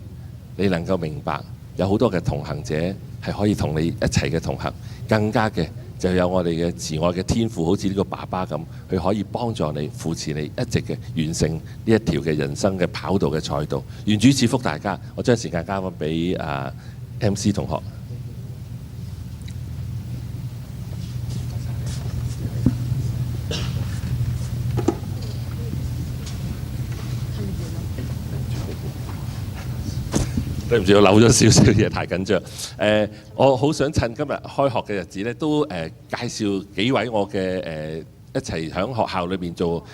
你能夠明白，有好多嘅同行者係可以同你一齊嘅同行，更加嘅就有我哋嘅慈愛嘅天父，好似呢個爸爸咁，佢可以幫助你、扶持你，一直嘅完成呢一條嘅人生嘅跑道嘅賽道。願主賜福大家。我將時間交翻俾MC 同學。對唔住，我漏咗少少嘢，太緊張。我好想趁今日開學嘅日子咧，都介紹幾位我嘅一齊喺學校裏邊做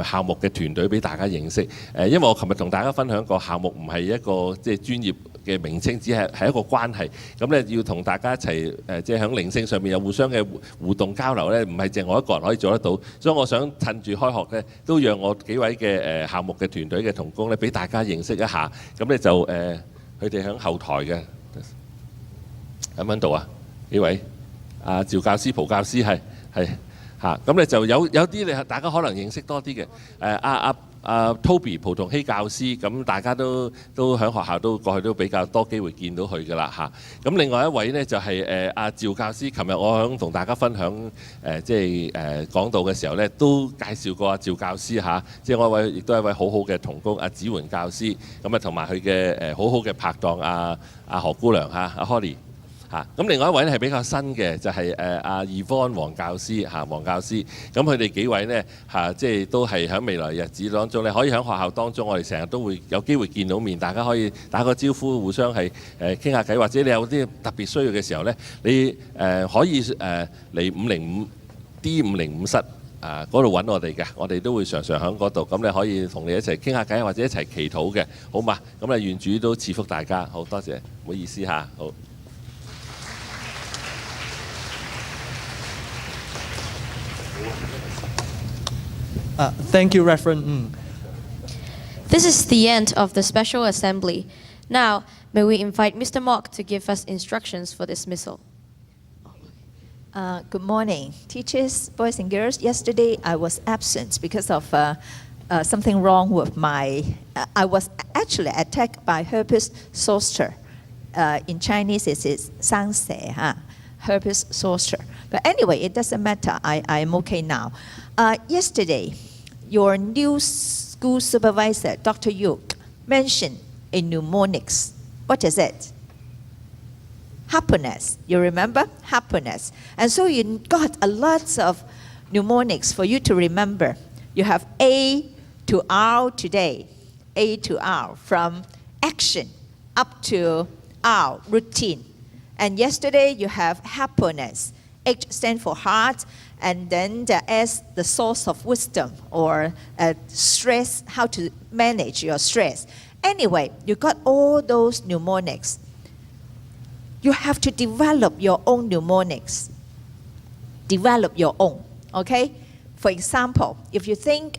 校目嘅團隊俾大家認識。因為我琴日同大家分享過，校目唔係一個即係專業嘅名稱，只係一個關係。咁咧要同大家一齊即係喺靈性上面有互相嘅互動交流咧，唔係淨我一個人可以做得到。所以我想趁住開學咧，都讓我幾位嘅校目嘅團隊嘅同工咧，俾大家認識一下。咁咧就佢哋喺後台嘅，喺邊度啊？幾位？阿趙教師、蒲教師係嚇。咁咧就有啲你大家可能認識多啲嘅。Toby 蒲同希教師，咁大家都喺學校都過去都比較多機會見到佢㗎啦嚇。咁另外一位呢，就係阿趙教師，琴日我響同大家分享講道嘅時候呢，都介紹過阿趙教師嚇，即係我一位亦都係一位好好嘅同工阿子媛教師，咁啊同埋佢嘅好好嘅拍檔阿何姑娘嚇，阿 Holly。咁另外一位咧係比較新嘅，就係阿 Yvonne 黃教師黃教師。咁佢哋幾位呢，即係都係喺未來日子當中咧，可以喺學校當中，我哋成日都會有機會見到面，大家可以打個招呼，互相係傾下偈，或者你有啲特別需要嘅時候呢，你可以嚟505D505室嗰度揾我哋嘅，我哋都會常常喺嗰度，咁你可以同你一齊傾下偈，或者一齊祈禱嘅，好嘛？咁啊願主都賜福大家，好多謝，唔好意思嚇，好。Thank you, Reverend. This is the end of the special assembly. Now, may we invite Mr. Mock to give us instructions for dismissal. Good morning, teachers, boys and girls. Yesterday I was absent because of something wrong with my. I was actually attacked by herpes zoster. In Chinese, it is Sharng, herpes zoster. But anyway, it doesn't matter. I am okay now. Yesterday, your new school supervisor, Dr. Yuk, mentioned a mnemonics. What is it? Happiness. You remember? Happiness. And so you got a lot of mnemonics for you to remember. You have A to R today. A to R, from action up to R, routine. And yesterday you have happiness. H stands for heart, and then the S, the source of wisdom, or stress, how to manage your stress. Anyway, you got all those mnemonics. You have to develop your own mnemonics. Develop your own, okay? For example, if you think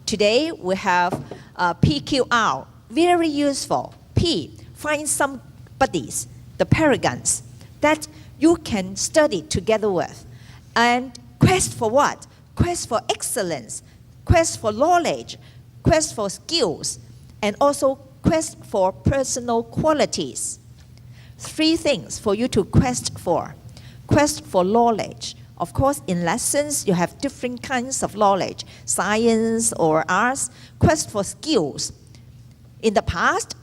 today we have PQR, very useful. P, find some buddies, the paragons, that you can study together with. And quest for what? Quest for excellence, quest for knowledge, quest for skills, and also quest for personal qualities. 3 things for you to quest for. Quest for knowledge. Of course, in lessons, you have different kinds of knowledge, science or arts. Quest for skills. In the past,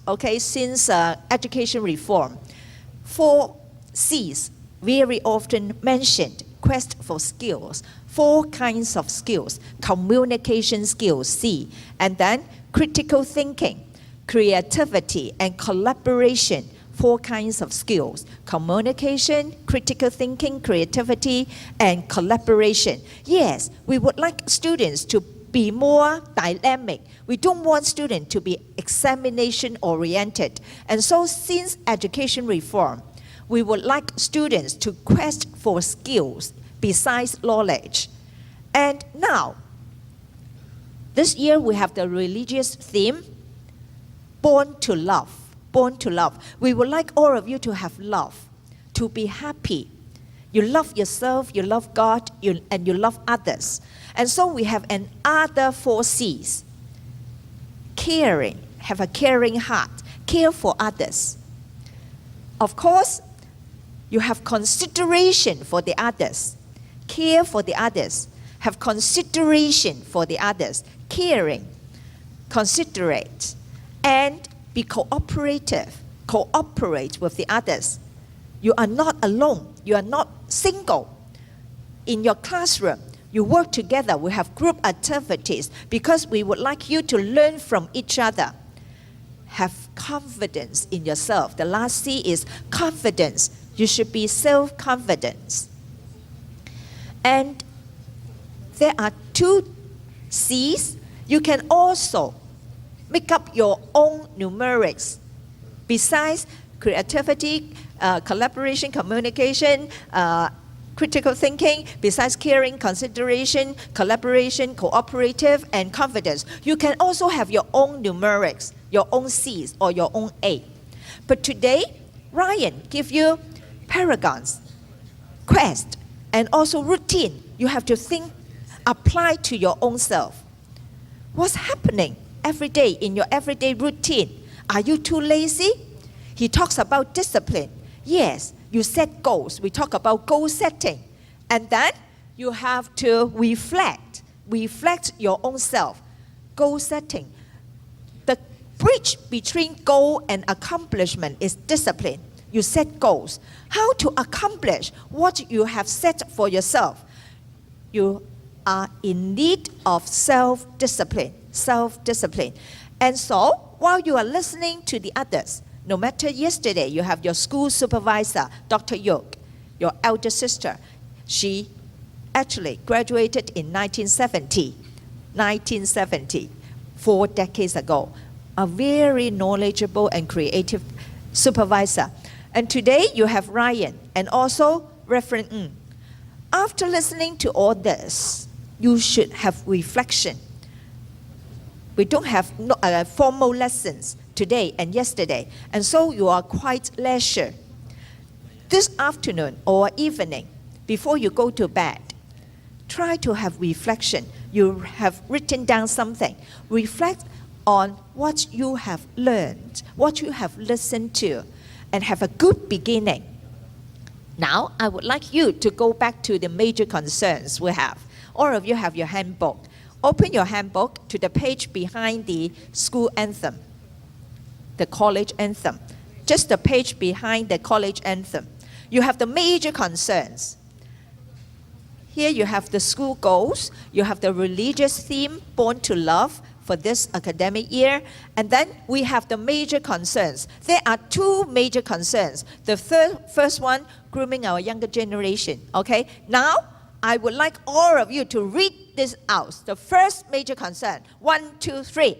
okay, since education reform, 4 C's very often mentioned. Quest for skills. 4 kinds of skills. Communication skills, C. And then critical thinking, creativity, and collaboration. 4 kinds of skills: communication, critical thinking, creativity, and collaboration. Yes, we would like students to be more dynamic. We don't want students to be examination-oriented. And so since education reform, we would like students to quest for skills besides knowledge. And now, this year we have the religious theme, Born to Love. Born to love. We would like all of you to have love, to be happy. You love yourself, you love God, and you love others. And so we have another 4 C's. Caring, have a caring heart, care for others. Of course, you have consideration for the others, care for the others, have consideration for the others, caring, considerate, and be cooperative, cooperate with the others. You are not alone, you are not single. In your classroom, you work together, we have group activities because we would like you to learn from each other. Have confidence in yourself. The last C is confidence. You should be self-confidence. And there are 2 C's. You can also make up your own numerics. Besides creativity, collaboration, communication, critical thinking, besides caring, consideration, collaboration, cooperative, and confidence, you can also have your own numerics, your own C's or your own A. But today, Ryan give you paragons, quest, and also routine. You have to think, apply to your own self. What's happening every day in your everyday routine? Are you too lazy? He talks about discipline. Yes, you set goals. We talk about goal setting. And then you have to reflect your own self. Goal setting. The bridge between goal and accomplishment is discipline. You set goals. How to accomplish what you have set for yourself? You are in need of self-discipline. Self-discipline. And so, while you are listening to the others, no matter yesterday, you have your school supervisor, Dr. Yoke, your elder sister. She actually graduated in 1970, 4 decades ago. A very knowledgeable and creative supervisor. And today you have Ryan and also Reverend Ng. After listening to all this, you should have reflection. We don't have formal lessons today and yesterday, and so you are quite leisure. This afternoon or evening, before you go to bed, try to have reflection. You have written down something. Reflect on what you have learned, what you have listened to, and have a good beginning. Now, I would like you to go back to the major concerns we have. All of you have your handbook. Open your handbook to the page behind the school anthem, the college anthem. Just the page behind the college anthem. You have the major concerns. Here you have the school goals. You have the religious theme, Born to Love, for this academic year. And then we have the major concerns. There are 2 major concerns. The first one, grooming our younger generation. Okay? Now, I would like all of you to read this out. The first major concern. 1, 2, 3.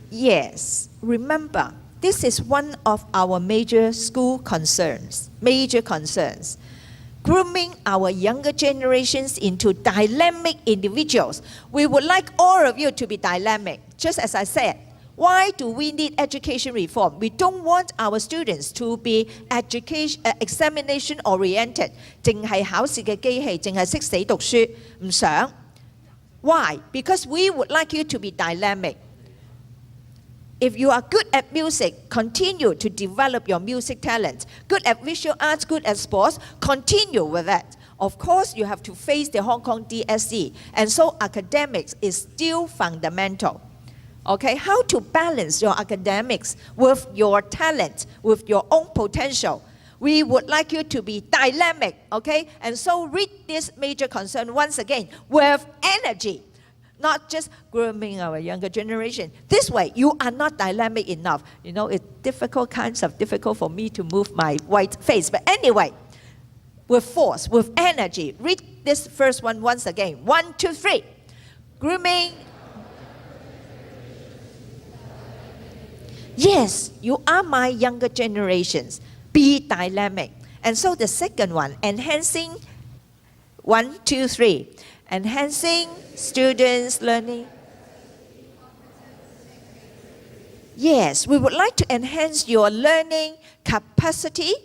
Yes, remember, this is one of our major school concerns. Major concerns. Grooming our younger generations into dynamic individuals. We would like all of you to be dynamic. Just as I said, why do we need education reform? We don't want our students to be examination oriented. 淨係考試嘅機器，淨係識死讀書，唔想。Why? Because we would like you to be dynamic. If you are good at music, continue to develop your music talent. Good at visual arts, good at sports, continue with that. Of course, you have to face the Hong Kong DSE, and so academics is still fundamental. Okay, how to balance your academics with your talent, with your own potential. We would like you to be dynamic, okay? And so read this major concern once again with energy. Not just grooming our younger generation. This way, you are not dynamic enough. You know, it's difficult for me to move my white face. But anyway, with force, with energy, read this first one once again. 1, 2, 3. Grooming. Yes, you are my younger generations. Be dynamic. And so the second one, enhancing. 1, 2, 3. Enhancing students' learning. Yes, we would like to enhance your learning capacity,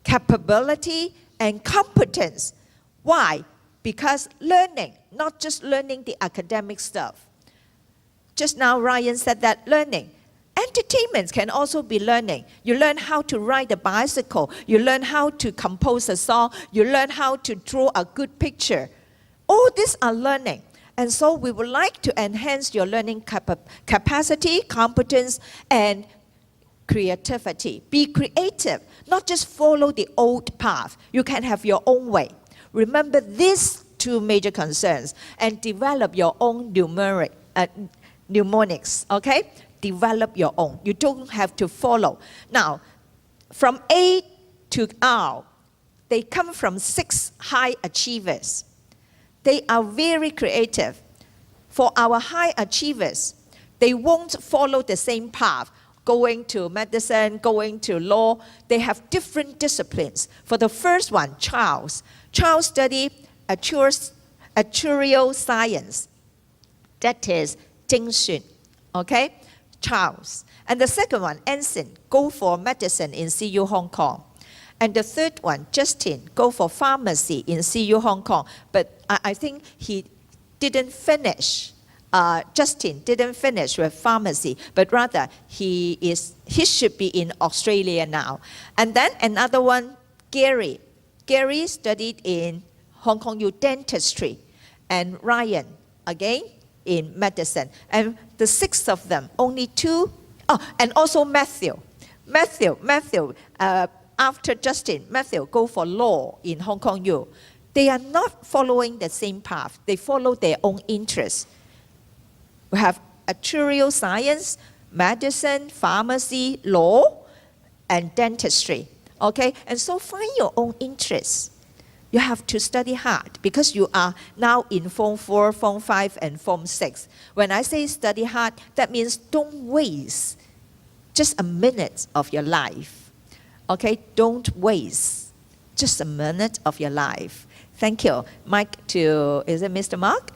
capability, and competence. Why? Because learning, not just learning the academic stuff. Just now, Ryan said that learning. Entertainment can also be learning. You learn how to ride a bicycle. You learn how to compose a song. You learn how to draw a good picture. All these are learning. And so we would like to enhance your learning capacity, competence, and creativity. Be creative, not just follow the old path. You can have your own way. Remember these 2 major concerns and develop your own mnemonics, okay? Develop your own. You don't have to follow. Now, from A to R, they come from 6 high achievers. They are very creative. For our high achievers, they won't follow the same path, going to medicine, going to law. They have different disciplines. For the first one, Charles studied actuarial science. That is 精算. Okay? Charles. And the second one, Anson, go for medicine in CU Hong Kong. And the third one, Justin, go for pharmacy in CU Hong Kong. But I think he didn't finish. Justin didn't finish with pharmacy, but rather he should be in Australia now. And then another one, Gary. Gary studied in Hong Kong U dentistry, and Ryan again in medicine. And the six of them, only two. Oh, and also Matthew. After Justin, Matthew go for law in Hong Kong U. They are not following the same path. They follow their own interests. We have actuarial science, medicine, pharmacy, law, and dentistry. Okay? And so find your own interests. You have to study hard because you are now in Form 4, Form 5, and Form 6. When I say study hard, that means don't waste just a minute of your life. Okay? Don't waste just a minute of your life. Thank you. Mic to, is it Mr. Mark?